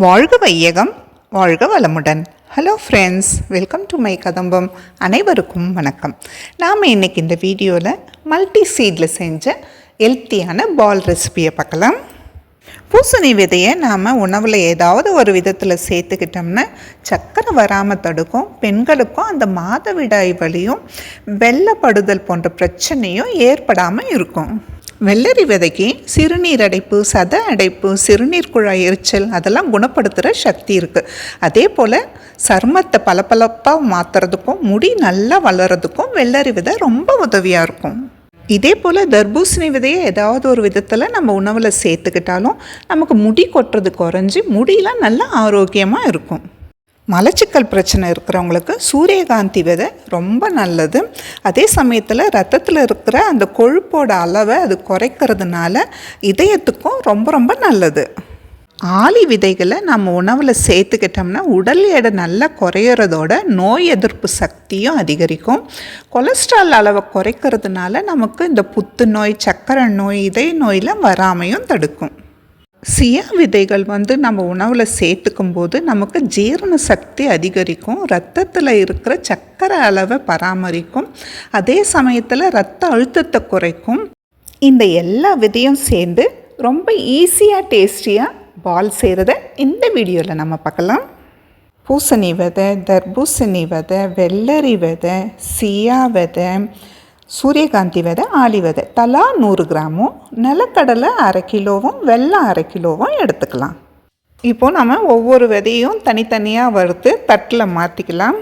வாழ்க வையகம், வாழ்க வளமுடன். Hello friends, welcome to my கதம்பம். அனைவருக்கும் வணக்கம். நாம் இன்றைக்கி இந்த வீடியோவில் மல்டி சீடில் செஞ்ச ஹெல்த்தியான பால் ரெசிபியை பார்க்கலாம். பூசணி விதையை நாம் உணவில் ஏதாவது ஒரு விதத்தில் சேர்த்துக்கிட்டோம்னா சக்கரை வராமல் தடுக்கும். பெண்களுக்கும் அந்த மாதவிடாய் வலியும் வெள்ளப்படுதல் போன்ற பிரச்சனையும் ஏற்படாமல் இருக்கும். வெள்ளரி விதைக்கு சிறுநீர் அடைப்பு, சத அடைப்பு, சிறுநீர் குழாய் எரிச்சல் அதெல்லாம் குணப்படுத்துகிற சக்தி இருக்குது. அதே போல் சருமத்தை பளபளப்பாக மாற்றுறதுக்கும் முடி நல்லா வளர்கிறதுக்கும் வெள்ளரி விதை ரொம்ப உதவியாக இருக்கும். இதே போல் தர்பூசணி விதையை ஏதாவது ஒரு விதத்தில் நம்ம உணவில் சேர்த்துக்கிட்டாலும் நமக்கு முடி கொட்டுறது குறைஞ்சி முடியெலாம் நல்லா ஆரோக்கியமாக இருக்கும். மலச்சிக்கல் பிரச்சனை இருக்கிறவங்களுக்கு சூரியகாந்தி விதை ரொம்ப நல்லது. அதே சமயத்தில் ரத்தத்தில் இருக்கிற அந்த கொழுப்போட அளவை அது குறைக்கிறதுனால இதயத்துக்கும் ரொம்ப ரொம்ப நல்லது. ஆளி விதைகளை நம்ம உணவில் சேர்த்துக்கிட்டோம்னா உடல் எடை நல்லா குறையிறதோட நோய் எதிர்ப்பு சக்தியும் அதிகரிக்கும். கொலஸ்ட்ரால் அளவை குறைக்கிறதுனால நமக்கு இந்த புத்துநோய், சர்க்கரை நோய், இதய நோயில் வராமையும் தடுக்கும். சியா விதைகள் நம்ம உணவில் சேர்த்துக்கும் போது நமக்கு ஜீரண சக்தி அதிகரிக்கும். ரத்தத்தில் இருக்கிற சர்க்கரை அளவை பராமரிக்கும். அதே சமயத்தில் ரத்த அழுத்தத்தை குறைக்கும். இந்த எல்லா விதையும் சேர்ந்து ரொம்ப ஈஸியாக டேஸ்டியாக பால் செய்கிறத இந்த வீடியோவில் நம்ம பார்க்கலாம். பூசணி விதை, தர்பூசணி விதை, வெள்ளரி விதை, சியா விதை, சூரியகாந்தி விதை, ஆளி விதை தலா 100 கிராமும், நிலக்கடலை 1/2 கிலோவும், வெல்லம் 1/2 கிலோவும் எடுத்துக்கலாம். இப்போது நம்ம ஒவ்வொரு விதையும் தனித்தனியாக வறுத்து தட்டில் மாற்றிக்கலாம்.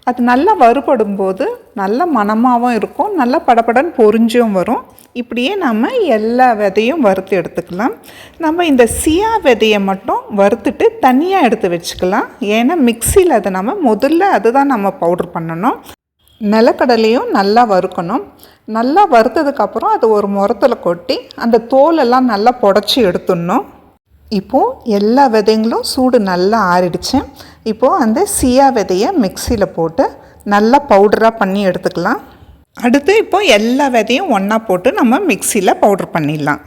அது நல்லா வறுபடும் போது நல்ல மணமாகவும் இருக்கும், நல்லா படபடன்னு பொரிஞ்சும் வரும். இப்படியே நம்ம எல்லா விதையும் வறுத்து எடுத்துக்கலாம். நம்ம இந்த சியா விதையை மட்டும் வறுத்துட்டு தனியாக எடுத்து வச்சுக்கலாம். ஏன்னா மிக்சியில் அதை நம்ம முதல்ல அதுதான் நம்ம பவுட்ரு பண்ணணும். நிலக்கடலையும் நல்லா வறுக்கணும். நல்லா வறுத்ததுக்கப்புறம் அது ஒரு முரத்தில் கொட்டி அந்த தோலெல்லாம் நல்லா புடச்சி எடுத்துடணும். இப்போது எல்லா விதைங்களும் சூடு நல்லா ஆறிடுச்சு. இப்போது அந்த சியா விதையை மிக்சியில் போட்டு நல்லா பவுடராக பண்ணி எடுத்துக்கலாம். அடுத்து இப்போது எல்லா விதையும் ஒன்றா போட்டு நம்ம மிக்சியில் பவுட்ரு பண்ணிடலாம்.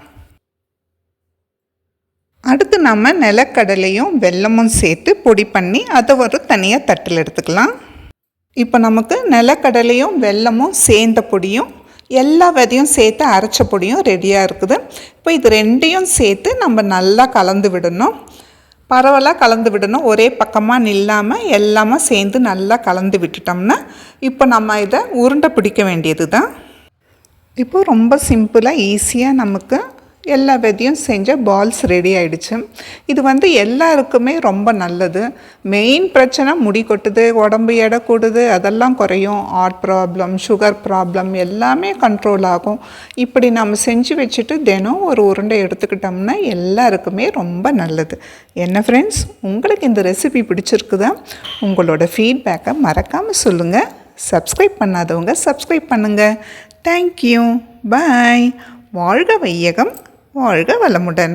அடுத்து நம்ம நிலக்கடலையும் வெல்லமும் சேர்த்து பொடி பண்ணி அதை ஒரு தனியாக தட்டில் எடுத்துக்கலாம். இப்போ நமக்கு நிலக்கடலையும் வெல்லமும் சேர்ந்த பொடியும் எல்லா விதையும் சேர்த்து அரைச்ச பொடியும் ரெடியாக இருக்குது. இப்போ இது ரெண்டையும் சேர்த்து நம்ம நல்லா கலந்து விடணும். பரவலாக கலந்து விடணும். ஒரே பக்கமாக நில்லாமல் எல்லாமே சேர்ந்து நல்லா கலந்து விட்டுட்டோம்னா இப்போ நம்ம இதை உருண்டை பிடிக்க வேண்டியது தான். இப்போது ரொம்ப சிம்பிளாக ஈஸியாக நமக்கு எல்லா விதையும் செஞ்ச பால்ஸ் ரெடி ஆகிடுச்சு. இது எல்லாருக்குமே ரொம்ப நல்லது. மெயின் பிரச்சனை முடி கொட்டுது, உடம்பு எடை கூடுது, அதெல்லாம் குறையும். ஹார்ட் ப்ராப்ளம், சுகர் ப்ராப்ளம் எல்லாமே கண்ட்ரோல் ஆகும். இப்படி நம்ம செஞ்சு வச்சுட்டு தினம் ஒரு உருண்டை எடுத்துக்கிட்டோம்னா எல்லாருக்குமே ரொம்ப நல்லது. என்ன ஃப்ரெண்ட்ஸ், உங்களுக்கு இந்த ரெசிபி பிடிச்சிருக்குதா? உங்களோட ஃபீட்பேக்கை மறக்காமல் சொல்லுங்கள். சப்ஸ்கிரைப் பண்ணாதவங்க சப்ஸ்கிரைப் பண்ணுங்கள். தேங்க்யூ, பாய். வாழ்க வையகம், வாழ்க வளமுடன்.